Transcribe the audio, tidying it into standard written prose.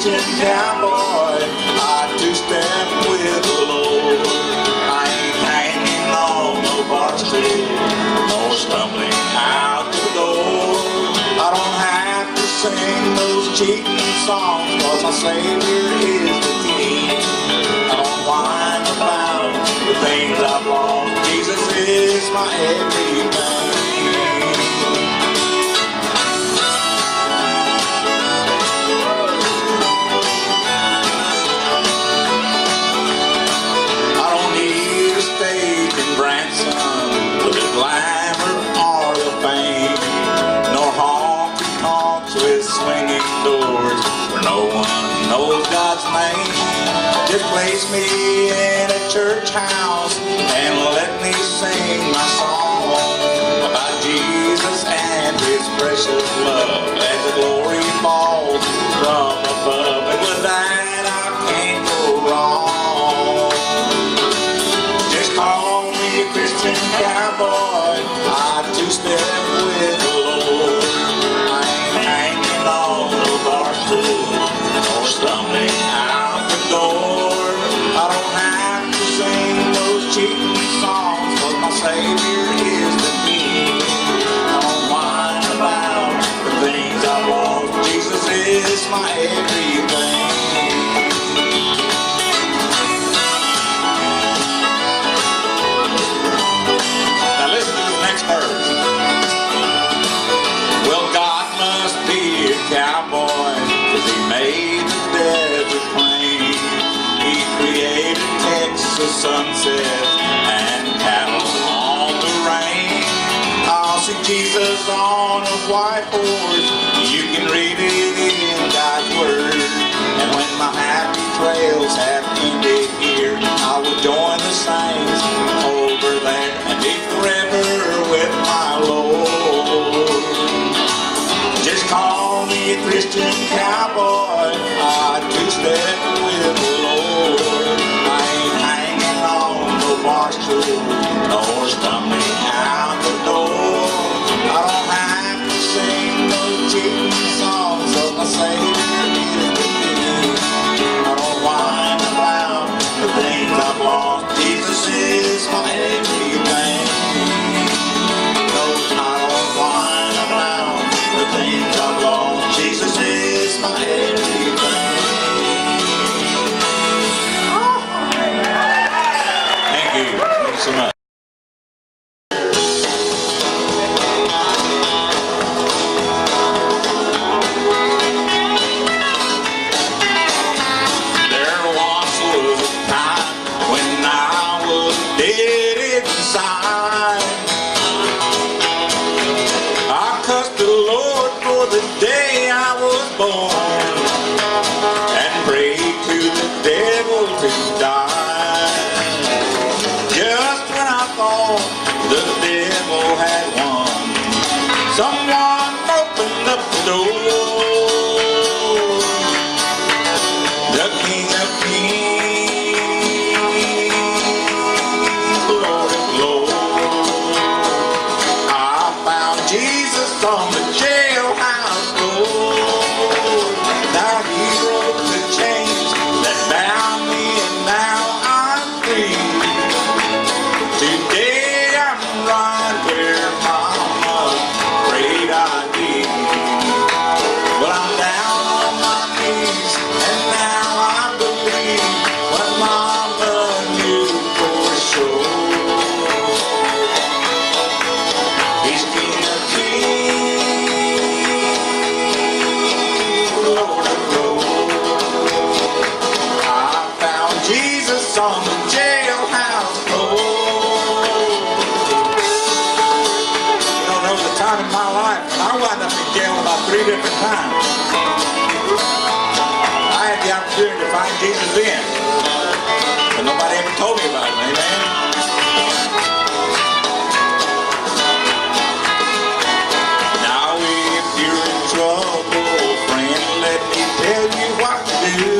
Christian cowboy, I two-step with the Lord. I ain't hanging on no bar stool, nor stumbling out the door. I don't have to sing those cheating songs, 'cause my Savior is the King. I don't whine about the things I've lost. Jesus is my everything. Just place me in a church house and let me sing my song about Jesus and His precious love as the glory falls from above. And with that I can't go wrong. Just call me a Christian cowboy, I two-step with the Lord. I ain't hanging on no bar stool, nor stumbling out the door. I don't have to sing those cheating songs, 'cause my Savior is the King. I don't whine about the things I've lost. Jesus is my everything. Now listen to this next verse. Well, God must be a cowboy, 'cause He made the desert plain. He created Texas sunsets and cattle on the range. I'll see Jesus on a white horse. You can read it in God's word. And when my happy trails have ended here, I will join the saints over there and be forever with my Lord. Just call me a Christian cowboy, I two-step with the Lord. I ain't hanging on no bar stool, nor stumbling out the door. I don't have to sing those cheating songs, 'cause my Savior is the King. I don't whine about the things I've lost. Jesus is my everything. No, I don't whine about the things I've lost. Jesus is my everything. Thank you. Thank you so much. There once was a time when I was dead inside. I cussed the Lord for the day I was born and prayed to the devil to die. Just when I thought the devil had won, someone opened up the door. The King of Kings, Lord of Lords. I found Jesus on the jailhouse door. Now He broke the chains that bound me, and now I'm free. Today I'm right where Mama prayed I'd be. Well, I'm down on my knees, and now I believe what Mama knew for sure. He's King of Kings, Lord of Lords. I found Jesus on the jailhouse floor. You don't know the time in my life when I wound up in jail about 3 different times. I had the opportunity to find Jesus then, but nobody ever told me about him. Amen. Now if you're in trouble, friend, let me tell you what to do.